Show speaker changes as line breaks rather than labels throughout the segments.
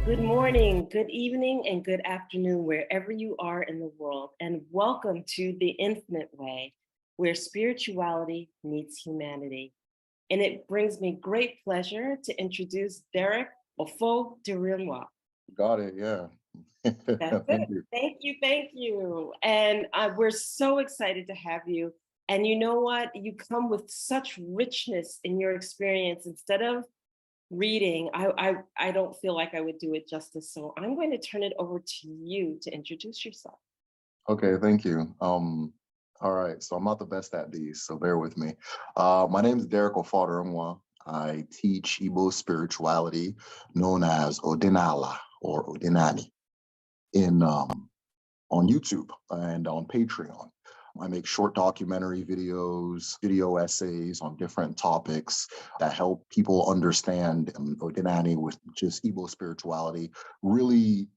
Good morning, good evening, and good afternoon, wherever you are in the world. And welcome to The Infinite Way, where spirituality meets humanity. And it brings me great pleasure to introduce Derick Ofodirinwa.
Got it. Yeah.
That's it.
Thank you.
Thank you, thank you. And we're so excited to have you. And you know what? You come with such richness in your experience. Instead of reading, I don't feel like I would do it justice. So I'm going to turn it over to you to introduce yourself.
Okay. Thank you. All right. So I'm not the best at these, so bear with me. My name is Derick Ofodirinwa. I teach EBO spirituality, known as Odinala or Odinani, in on YouTube and on Patreon. I make short documentary videos, video essays on different topics that help people understand Odinani, which is Igbo spirituality. Really,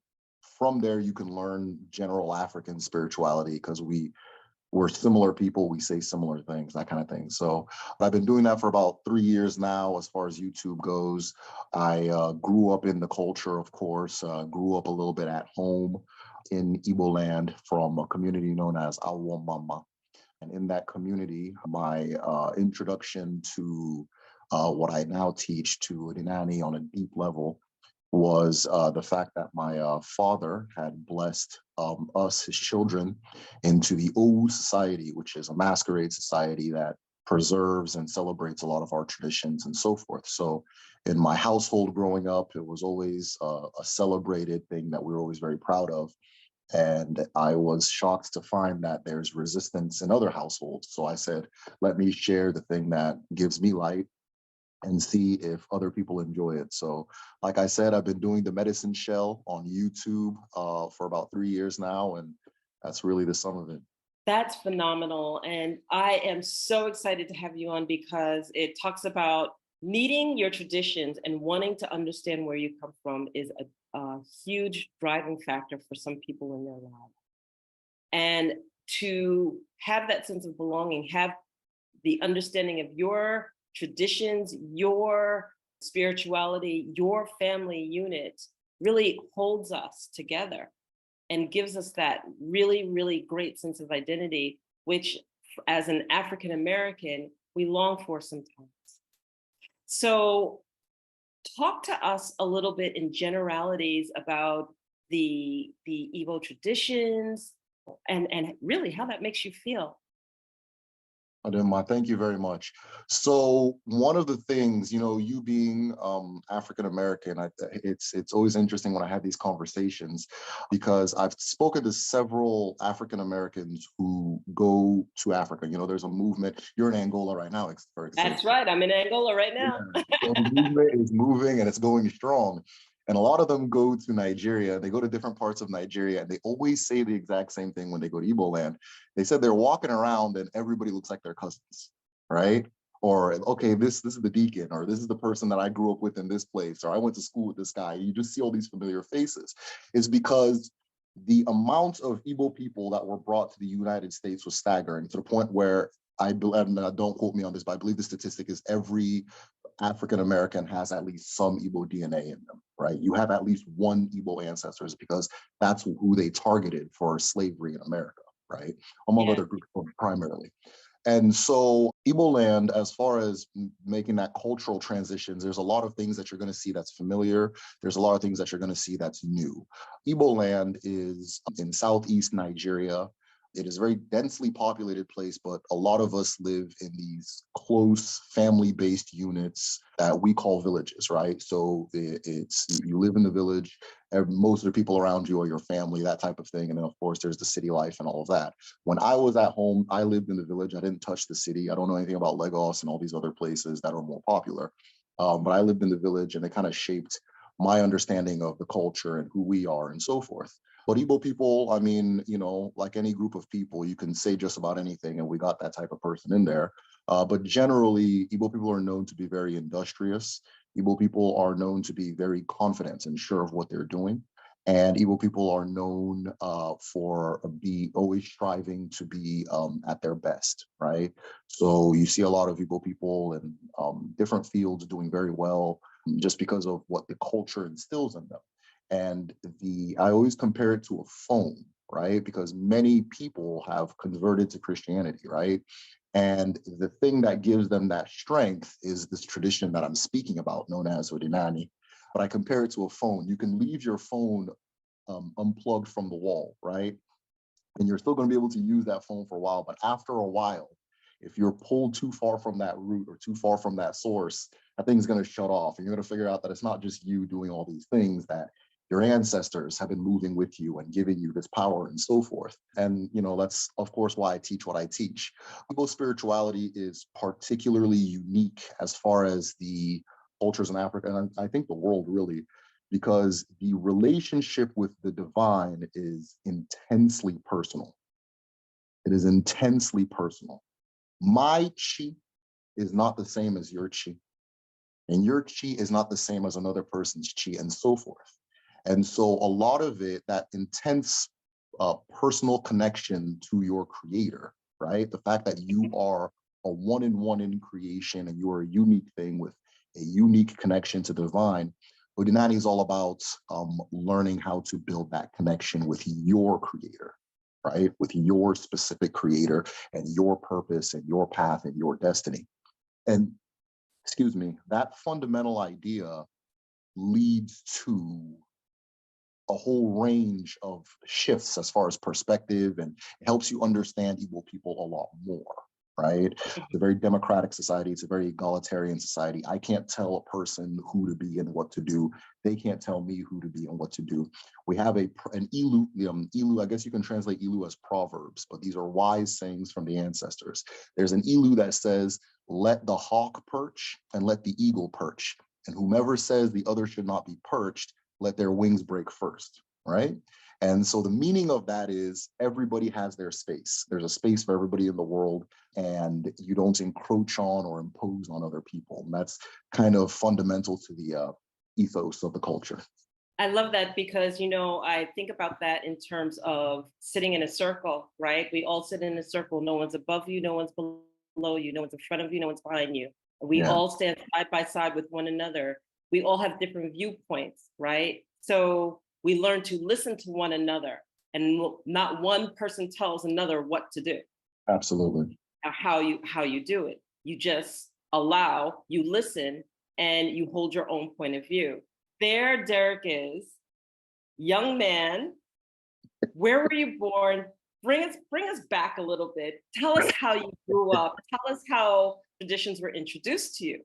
from there, you can learn general African spirituality because we're similar people, we say similar things, that kind of thing. So I've been doing that for about 3 years now as far as YouTube goes. I grew up in the culture, of course, grew up a little bit at home in Igbo land from a community known as Awomama. And in that community, my introduction to what I now teach to Odinani on a deep level was the fact that my father had blessed us, his children, into the Owu Society, which is a masquerade society that preserves and celebrates a lot of our traditions and so forth. So in my household growing up, it was always a celebrated thing that we were always very proud of. And I was shocked to find that there's resistance in other households. So I said, let me share the thing that gives me light and see if other people enjoy it. So like I said, I've been doing the medicine shell on YouTube for about 3 years now, and that's really the sum of it.
That's phenomenal. And I am so excited to have you on because it talks about needing your traditions and wanting to understand where you come from is a huge driving factor for some people in their lives. And to have that sense of belonging, have the understanding of your traditions, your spirituality, your family unit really holds us together and gives us that really, really great sense of identity, which as an African American, we long for sometimes. So talk to us a little bit in generalities about the Igbo traditions and really how that makes you feel.
Adema, thank you very much. So one of the things, you being African American, it's always interesting when I have these conversations because I've spoken to several African Americans who go to Africa. There's a movement. You're in Angola right now, for example.
That's right. I'm in Angola right now.
Yeah. So the movement is moving and it's going strong. And a lot of them go to Nigeria. They go to different parts of Nigeria, and they always say the exact same thing when they go to Igbo land. They said they're walking around and everybody looks like their cousins, right? Or, okay, this is the deacon, or this is the person that I grew up with in this place, or I went to school with this guy. You just see all these familiar faces. It's because the amount of Igbo people that were brought to the United States was staggering, to the point where don't quote me on this, but I believe the statistic is every African American has at least some Igbo DNA in them, right? You have at least one Igbo ancestors because that's who they targeted for slavery in America, right? Among
Yeah.
other groups primarily. And so Igbo land, as far as making that cultural transitions, there's a lot of things that you're going to see that's familiar. There's a lot of things that you're going to see that's new. Igbo land is in southeast Nigeria. It is a very densely populated place, but a lot of us live in these close family-based units that we call villages, right? So it's you live in the village, most of the people around you are your family, that type of thing. And then of course there's the city life and all of that. When I was at home, I lived in the village. I didn't touch the city. I don't know anything about Lagos and all these other places that are more popular. But I lived in the village, and it kind of shaped my understanding of the culture and who we are and so forth. But Igbo people, I mean, like any group of people, you can say just about anything, and we got that type of person in there. But generally, Igbo people are known to be very industrious. Igbo people are known to be very confident and sure of what they're doing. And Igbo people are known for always striving to be at their best, right? So you see a lot of Igbo people in different fields doing very well just because of what the culture instills in them. And I always compare it to a phone, right? Because many people have converted to Christianity, right? And the thing that gives them that strength is this tradition that I'm speaking about, known as Odinani. But I compare it to a phone. You can leave your phone unplugged from the wall, right? And you're still going to be able to use that phone for a while. But after a while, if you're pulled too far from that root or too far from that source, that thing's going to shut off. And you're going to figure out that it's not just you doing all these things, that your ancestors have been moving with you and giving you this power and so forth. And, that's, of course, why I teach what I teach. Igbo spirituality is particularly unique as far as the cultures in Africa, and I think the world really, because the relationship with the divine is intensely personal. It is intensely personal. My chi is not the same as your chi, and your chi is not the same as another person's chi, and so forth. And so a lot of it, that intense personal connection to your creator, right? The fact that you are a one-in-one in creation and you are a unique thing with a unique connection to divine. Odinani is all about learning how to build that connection with your creator, right? With your specific creator and your purpose and your path and your destiny. And excuse me, that fundamental idea leads to a whole range of shifts as far as perspective, and it helps you understand Igbo people a lot more, right? It's a very democratic society. It's a very egalitarian society. I can't tell a person who to be and what to do. They can't tell me who to be and what to do. We have an Ilu, Ilu, I guess you can translate Ilu as proverbs, but these are wise sayings from the ancestors. There's an Ilu that says, let the hawk perch and let the eagle perch. And whomever says the other should not be perched, let their wings break first, right? And so the meaning of that is everybody has their space. There's a space for everybody in the world, and you don't encroach on or impose on other people. And that's kind of fundamental to the ethos of the culture.
I love that because, I think about that in terms of sitting in a circle, right? We all sit in a circle. No one's above you, no one's below you, no one's in front of you, no one's behind you. We
Yeah,
all stand side by side with one another. We all have different viewpoints, right? So we learn to listen to one another, and not one person tells another what to do,
absolutely.
or how you do it. You just allow, you listen, and you hold your own point of view. There, Derick is, young man. Where were you born? Bring us back a little bit. Tell us how you grew up. Tell us how traditions were introduced to you.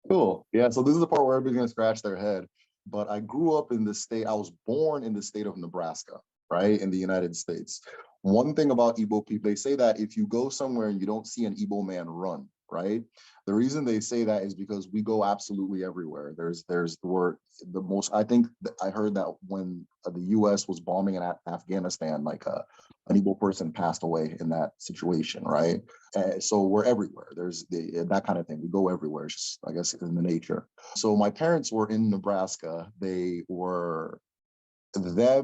Cool. Yeah, so this is the part where everybody's gonna scratch their head. But I grew up in the state, I was born in the state of Nebraska, right, in the United States. One thing about Igbo people, they say that if you go somewhere and you don't see an Igbo man, run, right? The reason they say that is because we go absolutely everywhere. The most, I think I heard that when the US was bombing in Afghanistan, like an Igbo person passed away in that situation, right? So we're everywhere. There's that kind of thing. We go everywhere. It's just, I guess, in the nature. So my parents were in Nebraska. Them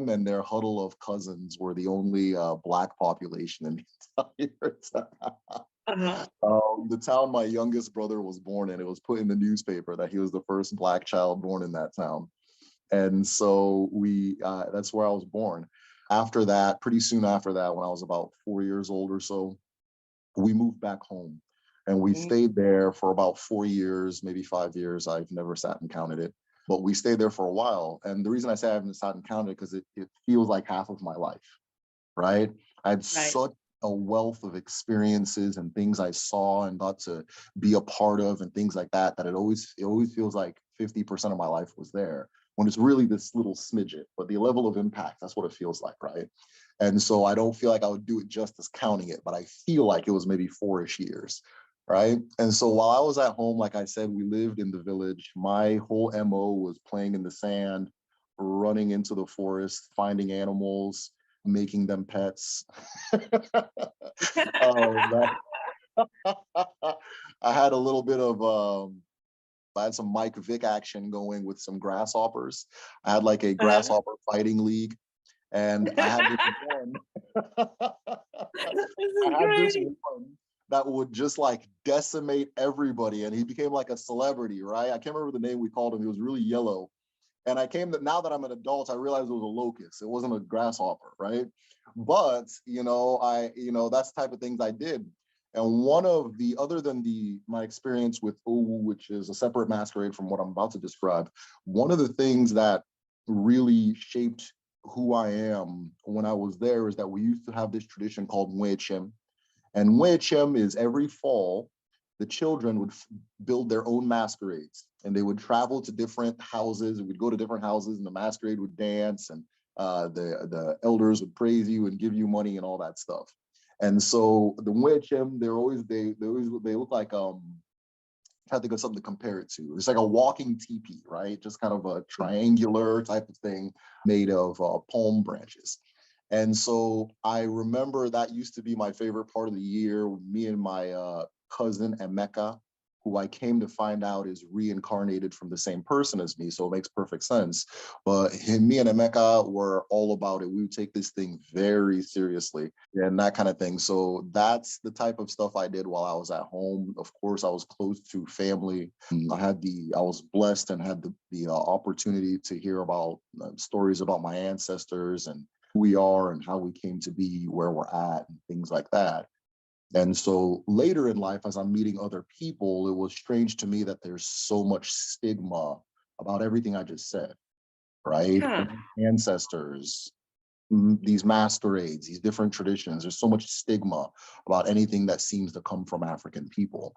and their huddle of cousins were the only Black population in the entire town.
Uh-huh.
The town my youngest brother was born in, it was put in the newspaper that he was the first Black child born in that town. And so that's where I was born. After that, pretty soon after that, when I was about 4 years old or so, we moved back home, and we stayed there for about 4 years, maybe 5 years. I've never sat and counted it, but we stayed there for a while. And the reason I say I haven't sat and counted it, because it feels like half of my life, right? I had
Right.
such a wealth of experiences and things I saw and got to be a part of and things like that, that it always feels like 50% of my life was there, when it's really this little smidget. But the level of impact, that's what it feels like, right? And so I don't feel like I would do it justice counting it, but I feel like it was maybe 4-ish years, right? And so while I was at home, like I said, we lived in the village. My whole MO was playing in the sand, running into the forest, finding animals, making them pets. That, I had a little bit of I had some Mike Vick action going with some grasshoppers. I had like a grasshopper fighting league, and I had this one.
This
I
is
had this
great.
one that would just like decimate everybody, and he became like a celebrity, right? I can't remember the name we called him. He was really yellow, And I came to, now that I'm an adult, I realized it was a locust. It wasn't a grasshopper, right? But, that's the type of things I did. And one of the, other than my experience with Owu, which is a separate masquerade from what I'm about to describe, one of the things that really shaped who I am when I was there is that we used to have this tradition called Mwechem. And Mwechem is every fall, the children would build their own masquerades, and they would travel to different houses, and we'd go to different houses, and the masquerade would dance, and the elders would praise you and give you money and all that stuff. And so the Mwechem, they look like trying to think of something to compare it to. It's like a walking teepee, right? Just kind of a triangular type of thing made of palm branches. And so I remember that used to be my favorite part of the year. Me and my cousin Emeka, who I came to find out is reincarnated from the same person as me, so it makes perfect sense. But me and Emeka were all about it. We would take this thing very seriously and that kind of thing. So that's the type of stuff I did while I was at home. Of course, I was close to family. I was blessed and had the opportunity to hear about stories about my ancestors and who we are and how we came to be where we're at and things like that. And so later in life, as I'm meeting other people, it was strange to me that there's so much stigma about everything I just said, right?
Huh.
Ancestors, these masquerades, these different traditions, there's so much stigma about anything that seems to come from African people.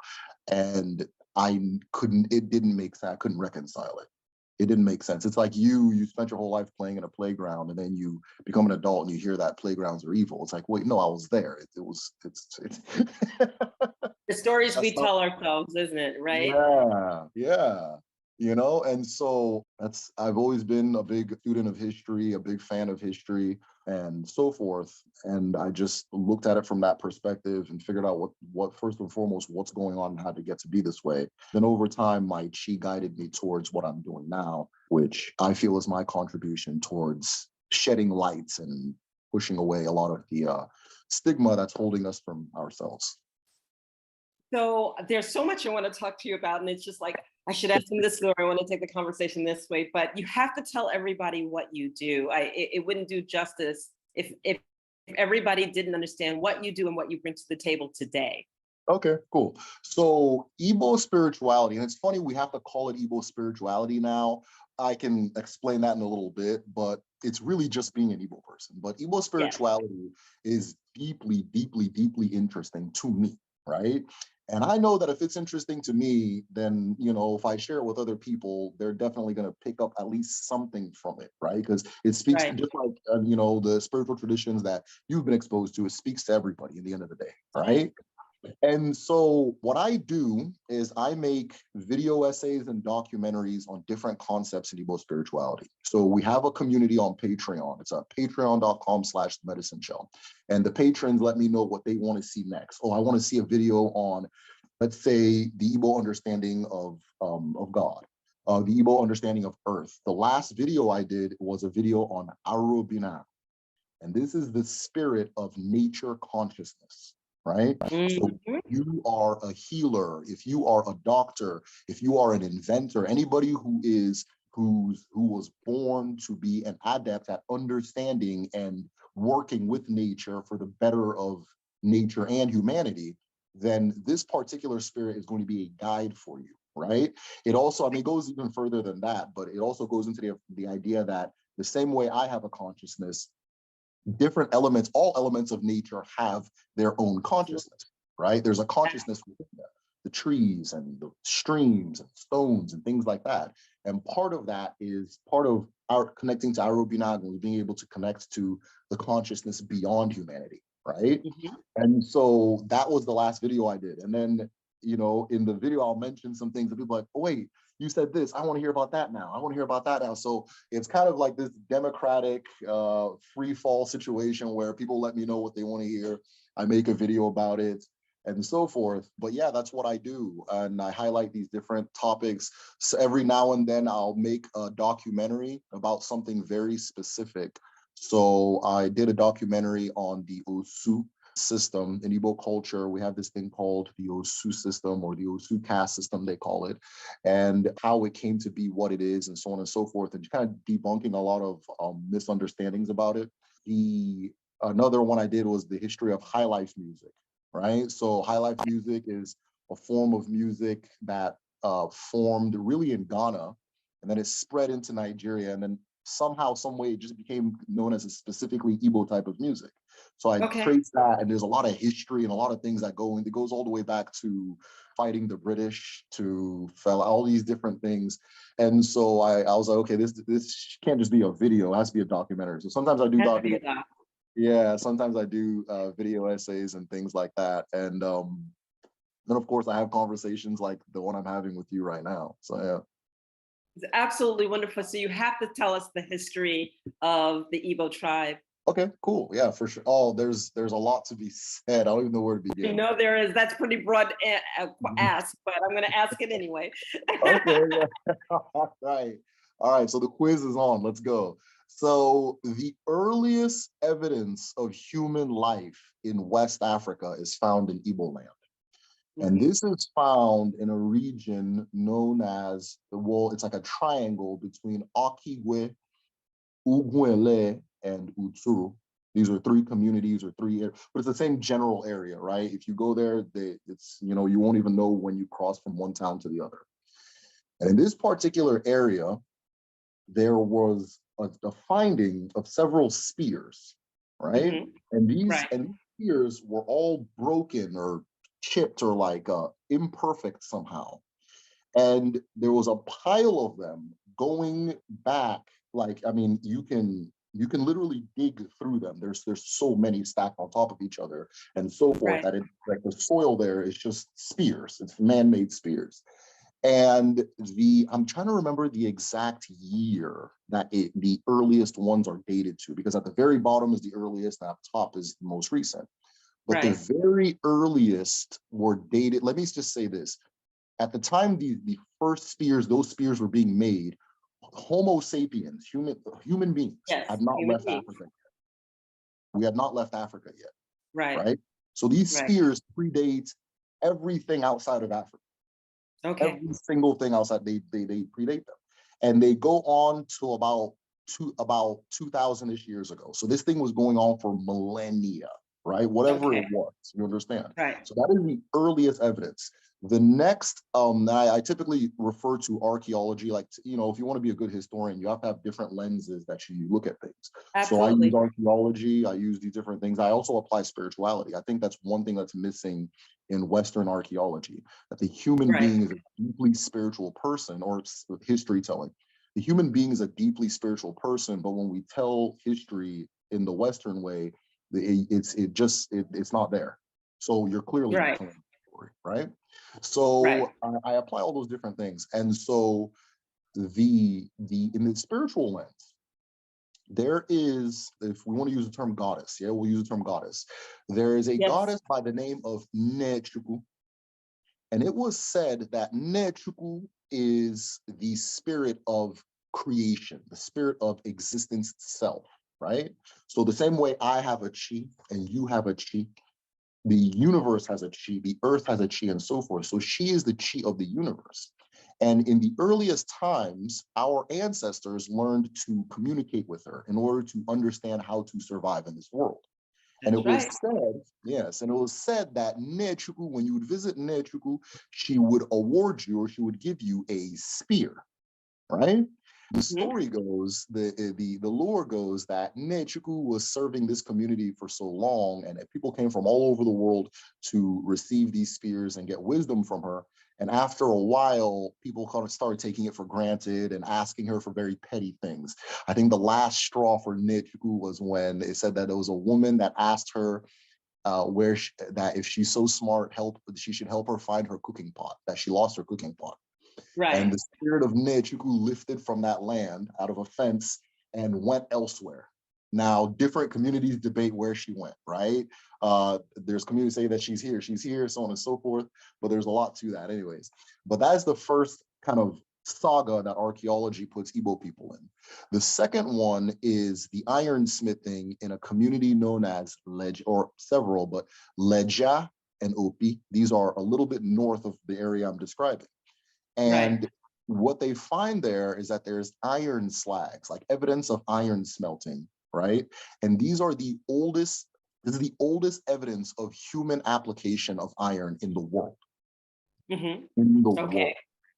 And it didn't make sense. I couldn't reconcile it. It didn't make sense. It's like you spent your whole life playing in a playground, and then you become an adult and you hear that playgrounds are evil. It's like, wait, no, I was there. It's
The stories we
that's not,
tell ourselves, isn't it? Right?
yeah. And so I've always been a big student of history, a big fan of history and so forth. And I just looked at it from that perspective and figured out what first and foremost, what's going on and how to get to be this way. Then over time, my chi guided me towards what I'm doing now, which I feel is my contribution towards shedding lights and pushing away a lot of the stigma that's holding us from ourselves.
So there's so much I want to talk to you about, and it's just like I should ask him this, or I want to take the conversation this way. But you have to tell everybody what you do. It wouldn't do justice if everybody didn't understand what you do and what you bring to the table today.
Okay, cool. So EBO spirituality, and it's funny we have to call it EBO spirituality now. I can explain that in a little bit, but it's really just being an EBO person. But EBO spirituality is deeply, deeply, deeply interesting to me, right? And I know that if it's interesting to me, then, if I share it with other people, they're definitely going to pick up at least something from it, right? Because it speaks to, just like, the spiritual traditions that you've been exposed to, it speaks to everybody at the end of the day, right? And so what I do is I make video essays and documentaries on different concepts in Igbo spirituality. So we have a community on Patreon. It's patreon.com/medicine show. And the patrons let me know what they want to see next. Oh, I want to see a video on, let's say, the Igbo understanding of God, the Igbo understanding of Earth. The last video I did was a video on Arubina. And this is the spirit of nature consciousness. Right? So you are a healer, if you are a doctor, if you are an inventor, anybody who was born to be an adept at understanding and working with nature for the better of nature and humanity, then this particular spirit is going to be a guide for you, right? It also, it goes even further than that, but it also goes into the idea that the same way I have a consciousness, different elements, all elements of nature have their own consciousness, right? There's a consciousness within them, the trees and the streams and stones and things like that. And part of that is part of our connecting to Arubinagun, being able to connect to the consciousness beyond humanity, right? And so that was the last video I did. And then, in the video, I'll mention some things that people are like, oh, wait, you said this, I want to hear about that now. I want to hear about that now. So it's kind of like this democratic free fall situation where people let me know what they want to hear. I make a video about it and so forth. But yeah, that's what I do. And I highlight these different topics. So every now and then I'll make a documentary about something very specific. So I did a documentary on the Osu, system in Igbo culture. We have this thing called the Osu system, or the Osu caste system, they call it, and how it came to be what it is, and so on and so forth, and kind of debunking a lot of misunderstandings about it. Another one I did was the history of high life music, right? So high life music is a form of music that formed really in Ghana, and then it spread into Nigeria, and then somehow, some way, it just became known as a specifically Igbo type of music. So I
Okay.
traced that, and there's a lot of history and a lot of things that go in. It goes all the way back to fighting the British, to all these different things. And so I was like, okay, this can't just be a video; it has to be a documentary. So sometimes I do
Has to be a
documentaries.
doc.
Yeah, sometimes I do video essays and things like that. And then, of course, I have conversations like the one I'm having with you right now. So yeah.
It's absolutely wonderful. So you have to tell us the history of the Igbo tribe.
Okay, cool. Yeah, for sure. Oh, there's a lot to be said. I don't even know where to
You
begin.
know there is. That's pretty broad ask, but I'm going to ask it anyway.
Okay, yeah. All right. All right. So the quiz is on. Let's go. So the earliest evidence of human life in West Africa is found in Igbo land. And
Mhm.
this is found in a region known as it's like a triangle between Okigwe, Ugwele, and Uturu. These are three communities or but it's the same general area, right? If you go there, it's, you won't even know when you cross from one town to the other. And in this particular area, there was a finding of several spears, right?
Mhm.
And these
Right.
spears were all broken or chipped or like imperfect somehow. And there was a pile of them going back. Like, I mean, you can literally dig through them. There's so many stacked on top of each other and so forth,
Right.
that like the soil there is just spears. It's man-made spears. And I'm trying to remember the exact year that the earliest ones are dated to, because at the very bottom is the earliest and up top is the most recent. But the
Right.
very earliest were dated. Let me just say this. At the time the first spears, those spears were being made, Homo sapiens, human beings,
Yes.
had not
Human
left
beings.
Africa. We had not left Africa yet,
Right.
right? So these
Right.
spears predate everything outside of Africa.
Okay.
Every single thing outside, they predate them, and they go on to about 2,000-ish years ago. So this thing was going on for millennia, right? Whatever
Okay.
it was, you understand.
Right.
So that is the earliest evidence. The next, I typically refer to archaeology, like, if you want to be a good historian, you have to have different lenses that you look at things. So I use
Absolutely.
archaeology, I use these different things. I also apply spirituality. I think that's one thing that's missing in Western archaeology, that the human
Right.
being is a deeply spiritual person, or history telling. The human being is a deeply spiritual person, but when we tell history in the Western way, it's not there. So you're clearly not
Right.
telling the story, right?
Right.
So I apply all those different things, and so the in the spiritual lens, there is, if we want to use the term goddess, yeah, we'll use the term goddess. There is a
Yes.
goddess by the name of Nechuku, and it was said that Nechuku is the spirit of creation, the spirit of existence itself, right? So the same way I have a chi and you have a chi, the universe has a chi, the earth has a chi, and so forth. So she is the chi of the universe. And in the earliest times, our ancestors learned to communicate with her in order to understand how to survive in this world. And
That's
it was
right.
said, yes, and it was said that Nechuku, when you would visit Nechuku, she would award you, or she would give you a spear, right? The
Mhm.
story goes, the lore goes that Nechuku was serving this community for so long, and that people came from all over the world to receive these spears and get wisdom from her. And after a while, people kind of started taking it for granted and asking her for very petty things. I think the last straw for Nechuku was when it said that there was a woman that asked her that if she's so smart, she should help her find her cooking pot, that she lost her cooking pot. And
Right.
the spirit of Nechuku lifted from that land out of a fence and went elsewhere. Now, different communities debate where she went, right? There's communities say that she's here, so on and so forth, but there's a lot to that anyways. But that's the first kind of saga that archaeology puts Igbo people in. The second one is the ironsmithing in a community known as or several, but Leja and Opi. These are a little bit north of the area I'm describing. And
Right.
what they find there is that there's iron slags, like evidence of iron smelting, right? And these are the oldest, this is the oldest evidence of human application of iron in the world.
Mm-hmm.
In the world.
Okay.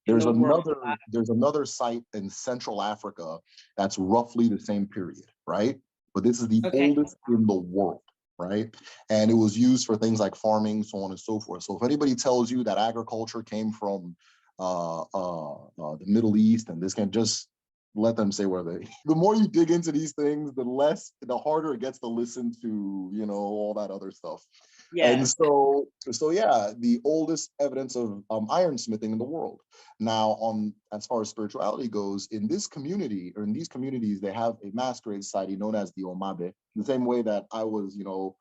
In the world.
There's another site in Central Africa that's roughly the same period, right? But this is the
Okay.
oldest in the world, right? And it was used for things like farming, so on and so forth. So if anybody tells you that agriculture came from the Middle East and this can just let them say where they. The more you dig into these things, the harder it gets to listen to, you know, all that other stuff. And
Yes.
so yeah, the oldest evidence of ironsmithing in the world. Now, as far as spirituality goes, in this community or in these communities, they have a masquerade society known as the Omabe. The same way that I was, you know,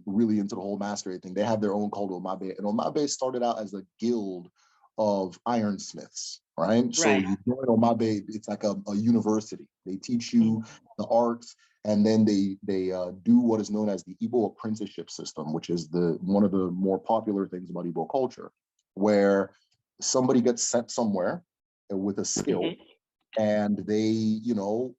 really into the whole masquerade thing. They have their own called Omabe, and Omabe started out as a guild of ironsmiths, right? So
Right.
you join Omabe, it's like a university. They teach you
Mhm.
the arts, and then they do what is known as the EBO apprenticeship system, which is one of the more popular things about EBO culture, where somebody gets sent somewhere with a skill,
Mhm.
and they, you know,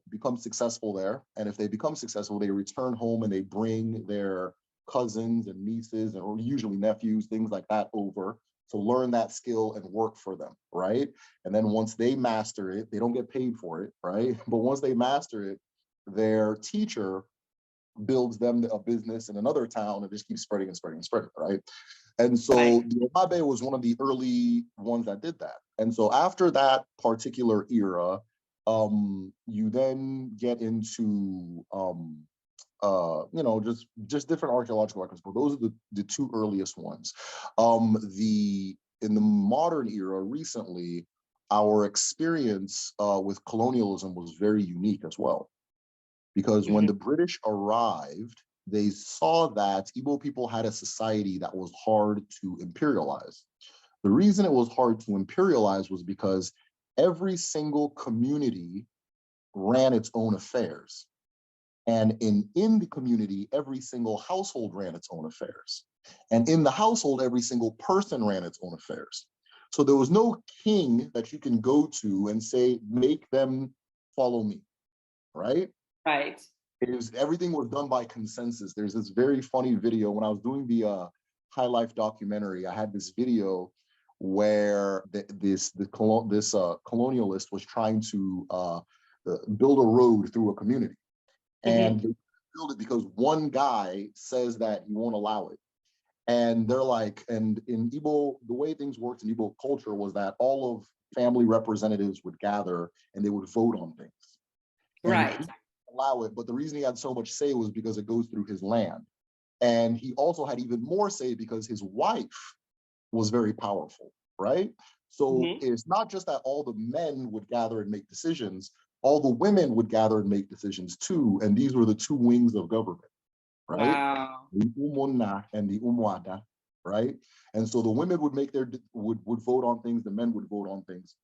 become successful there. And if they become successful, they return home and they bring their cousins and nieces, or usually nephews, things like that, over to learn that skill and work for them, right? And then once they master it, they don't get paid for it, right? But once they master it, their teacher builds them a business in another town and just keeps spreading and spreading and spreading, right? And
Right.
so the Omabe was one of the early ones that did that. And so after that particular era, you then get into you know, just different archaeological records, but those are the two earliest ones. In the modern era, recently, our experience with colonialism was very unique as well, because when
Mhm.
the British arrived, they saw that Igbo people had a society that was hard to imperialize. The reason it was hard to imperialize was because every single community ran its own affairs. And in the community, every single household ran its own affairs. And in the household, every single person ran its own affairs. So there was no king that you can go to and say, make them follow me, right?
Right.
Everything was done by consensus. There's this very funny video when I was doing the High Life documentary. I had this video where this colonialist was trying to build a road through a community, and
Mhm.
they build it because one guy says that he won't allow it. And they're like, and in Igbo, the way things worked in Igbo culture was that all of family representatives would gather and they would vote on things. And he
Right.
allow it, but the reason he had so much say was because it goes through his land. And he also had even more say because his wife was very powerful, right? So
Mhm.
it's not just that all the men would gather and make decisions, all the women would gather and make decisions too. And these were the two wings of government, right?
Wow.
The umonna and the umwada, right? And so the women would make would vote on things, the men would vote on things.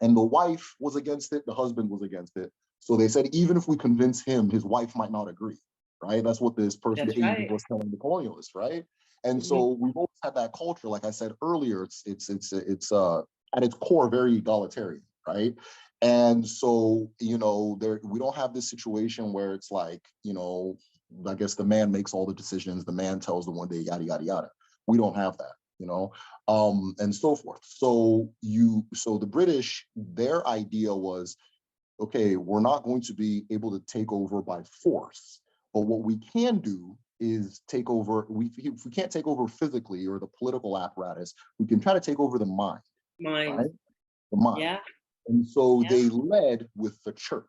And the wife was against it, the husband was against it. So they said, even if we convince him, his wife might not agree, right? That's what this person, the
That's
agent,
right.
was telling the colonialists, right? And
Mhm.
so we've always had that culture, like I said earlier, it's at its core very egalitarian, right? And so, you know, we don't have this situation where it's like, you know, I guess the man makes all the decisions, the man tells the one day, yada, yada, yada. We don't have that, you know, and so forth. So the British, their idea was, okay, we're not going to be able to take over by force, but what we can do is take over. If we can't take over physically or the political apparatus, we can try to take over the mind,
Mind.
right? The mind.
Yeah.
And so
Yeah.
they led with the church.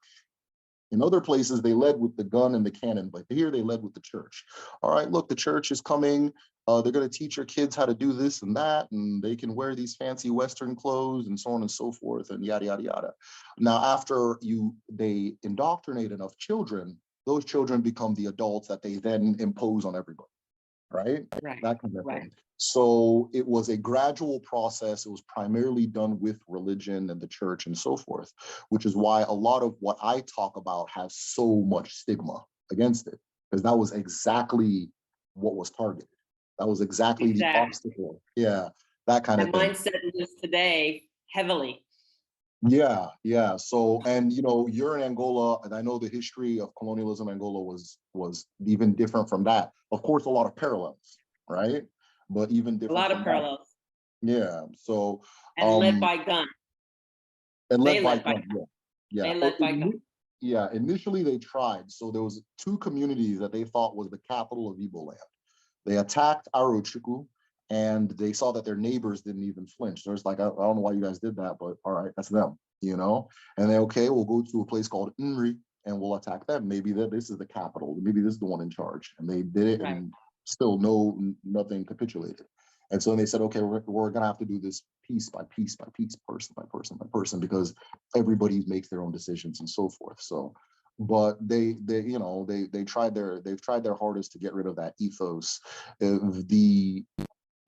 In other places, they led with the gun and the cannon, but here they led with the church. All right, look, the church is coming. They're going to teach your kids how to do this and that, and they can wear these fancy Western clothes and so on and so forth, and yada, yada, yada. Now, after they indoctrinate enough children, those children become the adults that they then impose on everybody, right?
Right.
That kind of
Right.
thing. So it was a gradual process. It was primarily done with religion and the church and so forth, which is why a lot of what I talk about has so much stigma against it, because that was exactly what was targeted. That was exactly the
Exactly.
obstacle. Yeah, that kind
That
of thing.
mindset lives today heavily.
Yeah, yeah. So, and you know, you're in Angola, and I know the history of colonialism in Angola was even different from that. Of course, a lot of parallels, right? But even
A
different
lot of
from that.
parallels.
Yeah. So,
And led
um,
by gun.
and
They
led by
led by
gun.
gun.
Yeah, yeah.
They led by gun.
Yeah. Initially, they tried. So there was two communities that they thought was the capital of Igbo land. They attacked Arochukwu, and they saw that their neighbors didn't even flinch. There's like, I don't know why you guys did that, but all right, that's them, you know? And they, okay, we'll go to a place called Nri and we'll attack them. Maybe this is the capital. Maybe this is the one in charge. And they did it,
Right.
and still nothing capitulated. And so they said, okay, we're going to have to do this piece by piece by piece, person by person by person, because everybody makes their own decisions and so forth. So, but they've tried their hardest to get rid of that ethos. The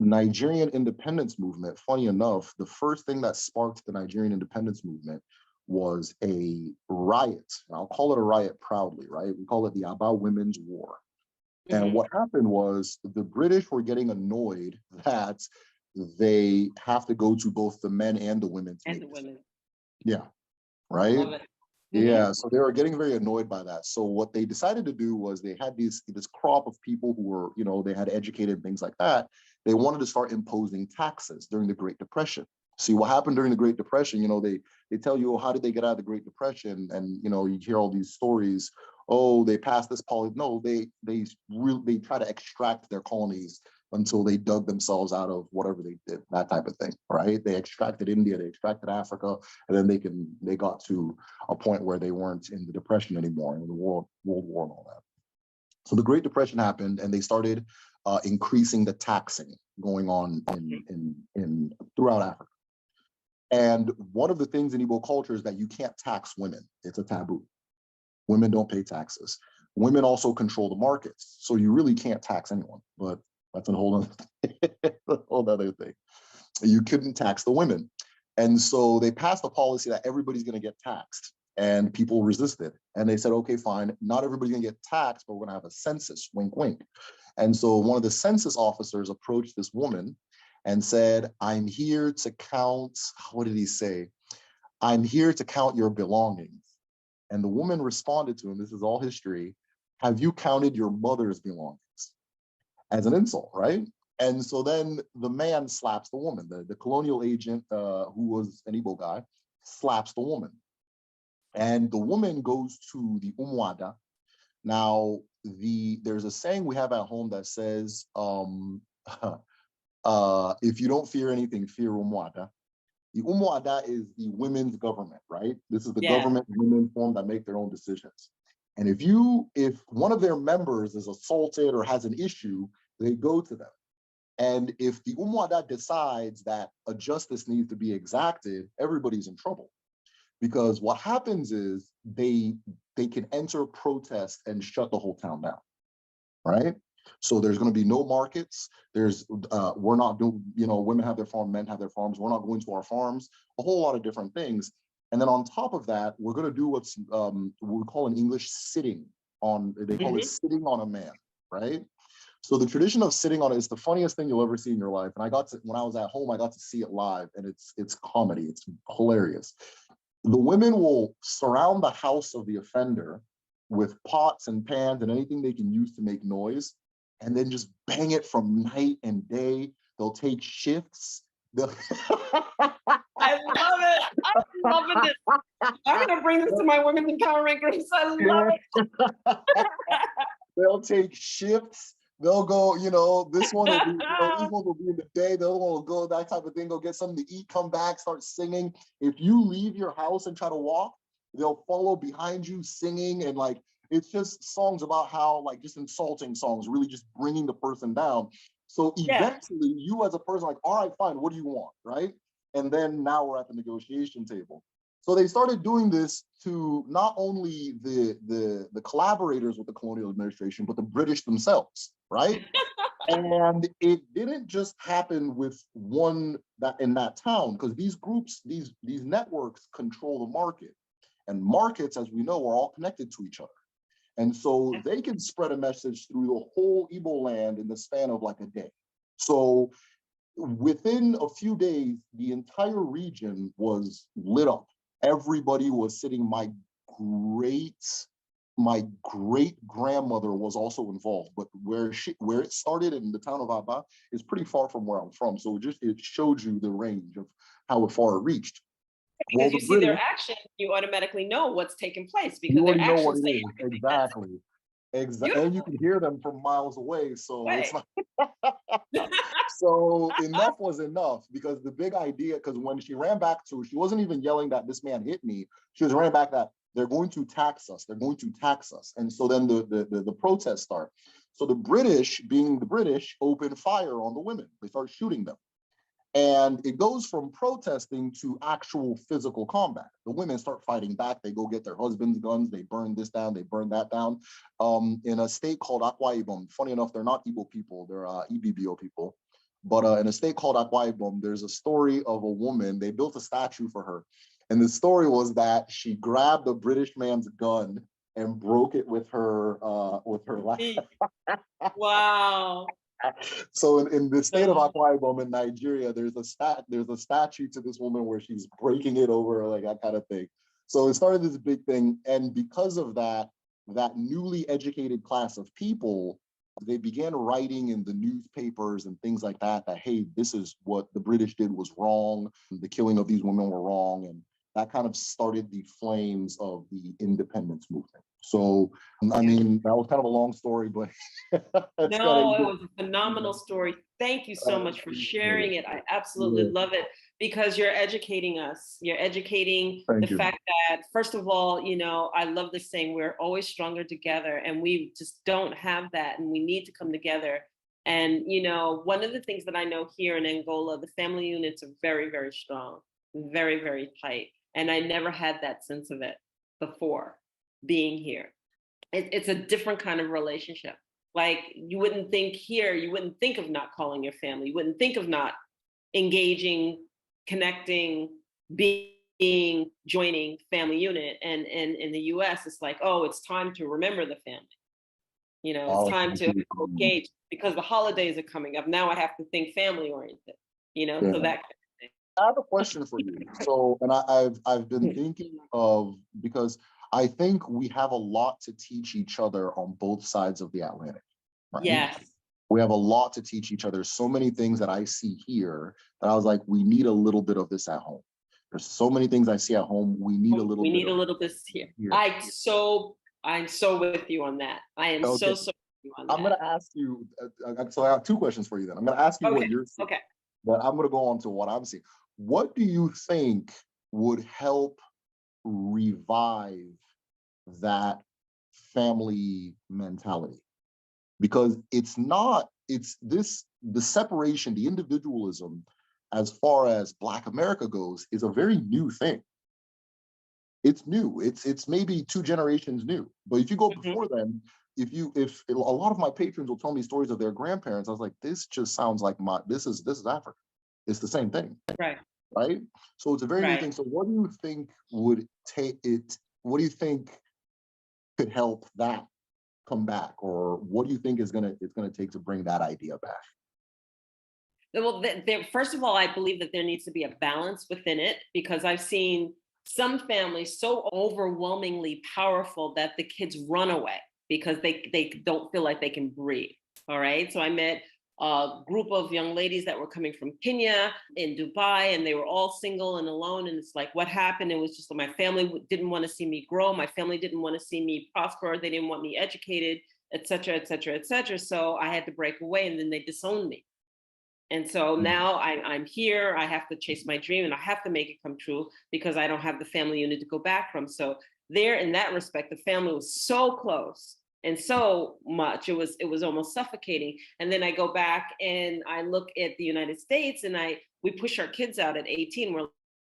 Nigerian independence movement, funny enough, the first thing that sparked the Nigerian independence movement was a riot. I'll call it a riot proudly, right? We call it the Aba Women's War. And what happened was the British were getting annoyed that they have to go to both the men and the women.
And the women.
Yeah, right?
Love it.
Yeah, so they were getting very annoyed by that. So what they decided to do was they had this crop of people who were, they had educated, things like that. They wanted to start imposing taxes during the Great Depression. See what happened during the Great Depression, they tell you, oh, how did they get out of the Great Depression? And you hear all these stories, oh, they passed this policy. No, they try to extract their colonies until they dug themselves out of whatever they did, that type of thing, right? They extracted India, they extracted Africa, and then they got to a point where they weren't in the Depression anymore, in the World War and all that. So the Great Depression happened, and they started increasing the taxing going on in throughout Africa. And one of the things in Igbo culture is that you can't tax women. It's a taboo. Women don't pay taxes. Women also control the markets, so you really can't tax anyone. But that's a whole other thing. You couldn't tax the women. And so they passed a policy that everybody's going to get taxed, and people resisted. And they said, okay, fine, not everybody's going to get taxed, but we're going to have a census, wink, wink. And so one of the census officers approached this woman and said, I'm here to count, what did he say? I'm here to count your belongings. And the woman responded to him, this is all history, have you counted your mother's belongings? As an insult, right? And so then the man slaps the woman. The colonial agent, who was an Igbo guy, slaps the woman. And the woman goes to the Umwada. Now, there's a saying we have at home that says, if you don't fear anything, fear Umwada. The Umwada is the women's government, right? This is the government women form that make their own decisions. And if one of their members is assaulted or has an issue, they go to them. And if the Umwada decides that a justice needs to be exacted, everybody's in trouble. Because what happens is they can enter protest and shut the whole town down, right? So there's going to be no markets. We're not doing, women have their farm, men have their farms. We're not going to our farms, a whole lot of different things. And then on top of that, we're going to do what's we call in English sitting on, they call it sitting on a man, right? So the tradition of sitting on it is the funniest thing you'll ever see in your life. And when I was at home, I got to see it live, and it's comedy. It's hilarious. The women will surround the house of the offender with pots and pans and anything they can use to make noise, and then just bang it from night and day. They'll take shifts.
I love it. I'm loving it. I'm going to bring this to my women's empowerment groups. I love it.
They'll take shifts. They'll go, this one will be, these ones will be in the day. The other one will go, that type of thing. Go get something to eat, come back, start singing. If you leave your house and try to walk, they'll follow behind you singing. And it's just songs about how, just insulting songs, really just bringing the person down. So eventually you as a person, all right, fine, what do you want, right? And then now we're at the negotiation table. So they started doing this to not only the collaborators with the colonial administration, but the British themselves, right? And it didn't just happen with one that in that town, because these groups, these networks control the market. And markets, as we know, are all connected to each other. And so they can spread a message through the whole Igbo land in the span of like a day. So within a few days, the entire region was lit up. Everybody was sitting. Great my great grandmother was also involved, but where it started in the town of Aba is pretty far from where I'm from. So it showed you the range of how far it reached. Well,
Because you
the
see their
British,
action, you automatically know what's taking place
you
because their
already know what
actions
it
say
is.
everything. That's
Exactly. Exactly. And you
beautiful.
can hear them from miles away. So it's
Way.
like, so enough was enough, because the big idea, because when she ran back she wasn't even yelling that this man hit me. She was ran back that they're going to tax us. They're going to tax us. And so then the protests start. So the British, being the British, open fire on the women. They start shooting them. And it goes from protesting to actual physical combat. The women start fighting back. They go get their husbands' guns. They burn this down. They burn that down. In a state called Akwa Ibom, funny enough, they're not Igbo people. They're EBO people. But in a state called Akwa Ibom, there's a story of a woman. They built a statue for her. And the story was that she grabbed a British man's gun and broke it with her left.
Wow.
So in the state of Akwa Ibom in Nigeria, there's a statue to this woman where she's breaking it over, like that kind of thing. So it started this big thing, and because of that, that newly educated class of people, they began writing in the newspapers and things like that, that hey, this is what the British did was wrong. The killing of these women were wrong, and that kind of started the flames of the independence movement. So, I mean, that was kind of a long story, but it's kind
No, it
of,
was a phenomenal story. Thank you so much for
yeah,
sharing it. I absolutely
yeah,
love it because you're educating us. You're educating the
thank you.
fact that, first of all, I love this saying, we're always stronger together, and we just don't have that, and we need to come together. And, one of the things that I know here in Angola, the family units are very, very strong, very, very tight. And I never had that sense of it before being here. It's a different kind of relationship. Like you wouldn't think here, you wouldn't think of not calling your family, you wouldn't think of not engaging, connecting, being, joining family unit. And in the US, it's like, oh, it's time to remember the family. It's
Oh,
time
thank
to
you.
engage because the holidays are coming up. Now I have to think family oriented,
Yeah.
so that.
I have a question for you. So, and I've been thinking of, because I think we have a lot to teach each other on both sides of the Atlantic, right?
Yes.
We have a lot to teach each other. So many things that I see here that I was like, we need a little bit of this at home. There's so many things I see at home. We need a little
We
bit
need
of
a little bit here.
here.
I'm so with you on that. I am
Okay.
so with you on
I'm
that.
going to ask you, so I have two questions for you then. I'm going to ask you what you're seeing,
Okay.
but I'm going to go on to what I'm seeing. What do you think would help revive that family mentality? Because the separation, the individualism, as far as Black America goes, is a very new thing. It's new. It's maybe 2 generations new. But if you go before then, if a lot of my patrons will tell me stories of their grandparents, I was like, this just sounds like this is Africa. It's the same thing.
Right.
Right? So it's a very new thing. So what do you think would take it? What do you think could help that come back, or what do you think it's gonna take to bring that idea back?
Well, first of all, I believe that there needs to be a balance within it because I've seen some families so overwhelmingly powerful that the kids run away because they don't feel like they can breathe. All right. So I met a group of young ladies that were coming from Kenya in Dubai, and they were all single and alone. And it's like, what happened? It was just my family didn't want to see me grow. My family didn't want to see me prosper. They didn't want me educated, et cetera, et cetera, et cetera. So I had to break away, and then they disowned me. And so now I'm here. I have to chase my dream, and I have to make it come true because I don't have the family unit to go back from. So there, in that respect, the family was so close and so much. It was almost suffocating. And then I go back and I look at the United States, and we push our kids out at 18. We're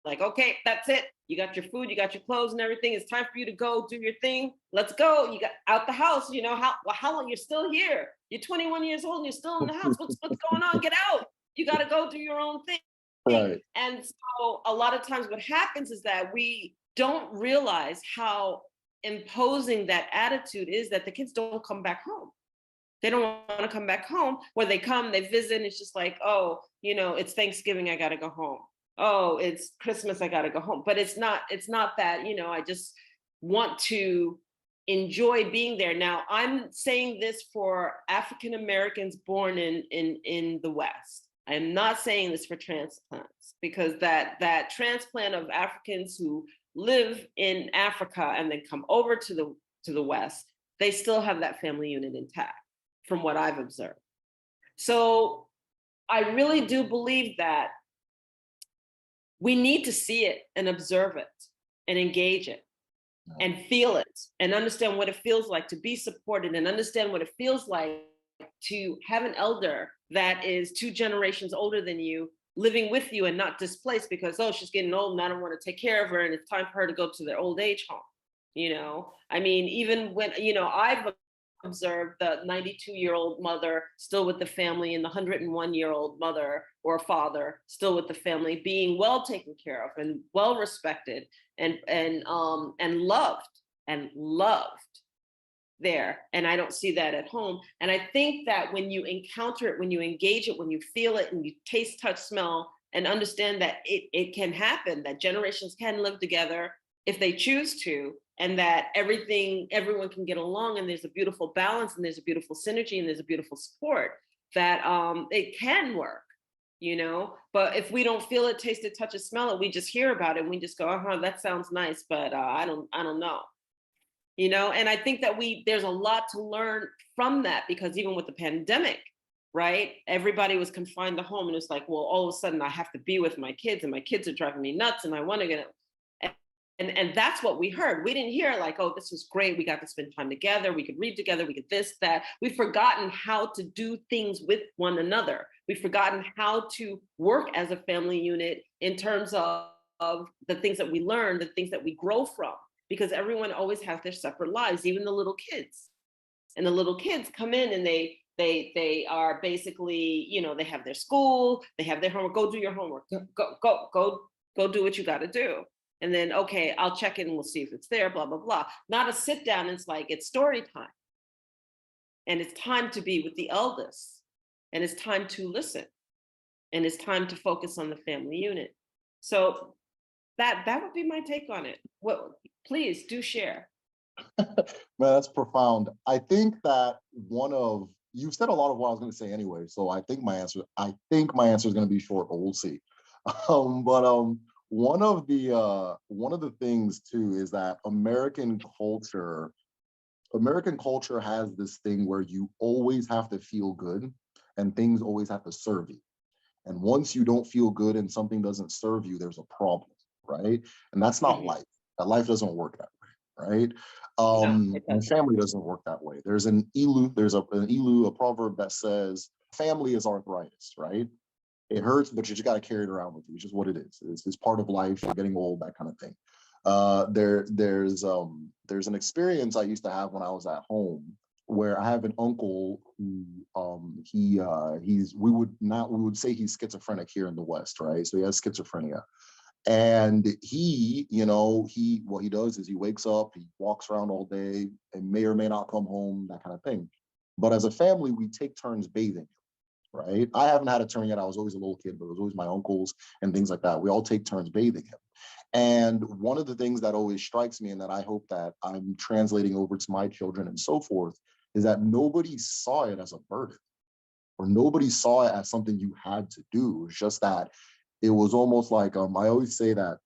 like, okay, that's it. You got your food, you got your clothes and everything. It's time for you to go do your thing. Let's go. You got out the house. You know, how long you're still here? You're 21 years old and you're still in the house. What's going on? Get out. You got to go do your own thing.
Right.
And so a lot of times what happens is that we don't realize how imposing that attitude is, that the kids don't come back home. They don't want to come back home. Where they come, they visit, and it's just like, oh, you know, it's Thanksgiving, I got to go home. Oh, it's Christmas, I got to go home. But it's not that, you know, I just want to enjoy being there. Now, I'm saying this for African Americans born in the West. I'm not saying this for transplants, because that transplant of Africans who live in Africa and then come over to the West, they still have that family unit intact, from what I've observed. So I really do believe that we need to see it and observe it and engage it and feel it and understand what it feels like to be supported, and understand what it feels like to have an elder that is 2 generations older than you living with you and not displaced because, oh, she's getting old and I don't want to take care of her and it's time for her to go to their old age home. You know, I mean, even when, you know, I've observed the 92-year-old mother still with the family and the 101-year-old mother or father still with the family, being well taken care of and well respected and loved there. And I don't see that at home. And I think that when you encounter it, when you engage it, when you feel it and you taste, touch, smell, and understand that it can happen, that generations can live together if they choose to, and that everyone can get along, and there's a beautiful balance, and there's a beautiful synergy, and there's a beautiful support, that it can work, you know. But if we don't feel it, taste it, touch it, smell it, we just hear about it and we just go, that sounds nice, but I don't know, you know. And I think that there's a lot to learn from that, because even with the pandemic, right, everybody was confined to home, and it's like, well, all of a sudden I have to be with my kids, and my kids are driving me nuts, and I want to get and that's what we heard. We didn't hear like, oh, this was great, we got to spend time together, we could read together, we could this, that. We've forgotten how to do things with one another. We've forgotten how to work as a family unit in terms of the things that we learn, the things that we grow from, because everyone always has their separate lives, even the little kids. And the little kids come in and they are basically, you know, they have their school, they have their homework. Go do your homework. Go do what you got to do. And then, okay, I'll check in and we'll see if it's there, blah, blah, blah. Not a sit down. It's like, it's story time. And it's time to be with the eldest. And it's time to listen. And it's time to focus on the family unit. So that would be my take on it. Well, please do share.
Man, that's profound. I think that you said a lot of what I was going to say anyway. So I think my answer is going to be short, but we'll see. One of the things too is that American culture has this thing where you always have to feel good and things always have to serve you. And once you don't feel good and something doesn't serve you, there's a problem, right? And that's not life. That life doesn't work that way, right? And family doesn't work that way. There's an Ilu, a proverb that says, family is arthritis, right? It hurts, but you just got to carry it around with you. It's just what it is. It's part of life. You're getting old, that kind of thing. There's an experience I used to have when I was at home, where I have an uncle who we would say he's schizophrenic here in the West, right? So he has schizophrenia. And what he does is he wakes up, he walks around all day, and may or may not come home, that kind of thing. But as a family, we take turns bathing, right? I haven't had a turn yet. I was always a little kid, but it was always my uncles and things like that. We all take turns bathing him. And one of the things that always strikes me, and that I hope that I'm translating over to my children and so forth, is that nobody saw it as a burden, or nobody saw it as something you had to do. It's just that it was almost like, I always say that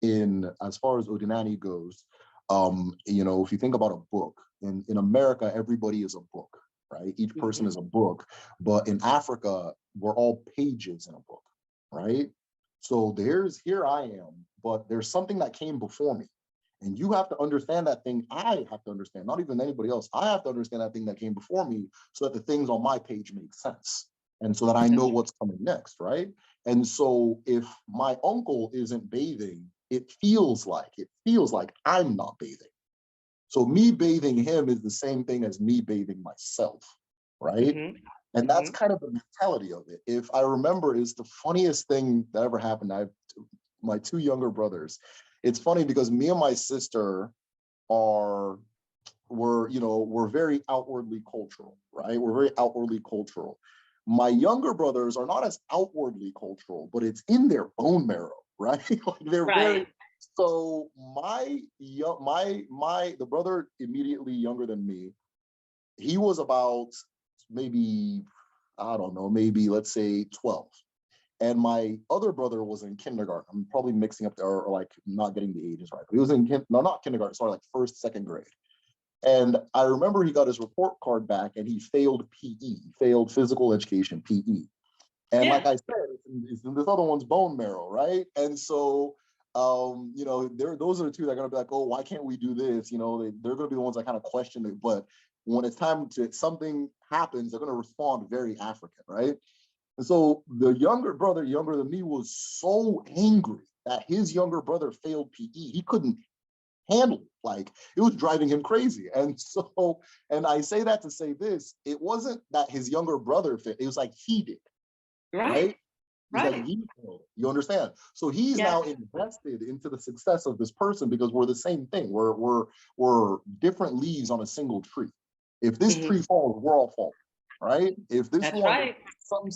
as far as Odinani goes, if you think about a book, in America, everybody is a book, right? Each person is a book, but in Africa, we're all pages in a book, right? So here I am, but there's something that came before me. And you have to understand that thing. I have to understand, not even anybody else. I have to understand that thing that came before me so that the things on my page make sense. And so that I know what's coming next, right? And so if my uncle isn't bathing, it feels like I'm not bathing. So me bathing him is the same thing as me bathing myself, right?
Mm-hmm.
And that's
Mm-hmm.
kind of the mentality of it. If I remember, is the funniest thing that ever happened. I have my two younger brothers. It's funny because me and my sister are we're very outwardly cultural, right? We're very outwardly cultural. My younger brothers are not as outwardly cultural, but it's in their bone marrow, right? Like they're very.
Right.
So the brother immediately younger than me, he was about maybe, I don't know, maybe let's say 12. And my other brother was in kindergarten. I'm probably mixing up or like not getting the ages right. But he was in not kindergarten, sorry, like first, second grade. And I remember he got his report card back and he failed PE, failed physical education PE. And like
Yeah.
I said, it's in this other one's bone marrow, right? And so, those are the two that are going to be like, oh, why can't we do this? They're going to be the ones that kind of question it. But when it's time to something happens, they're going to respond very African, right? And so the younger brother, younger than me, was so angry that his younger brother failed PE. He couldn't handle it. Like it was driving him crazy. And so, and I say that to say this, it wasn't that his younger brother failed. It was like he did,
Right.
right? He's like,
Right.
you understand? So he's
Yeah.
now invested into the success of this person because we're the same thing. We're different leaves on a single tree. If this
Mm-hmm.
tree falls, we're all falling, right? If this
That's
one,
right.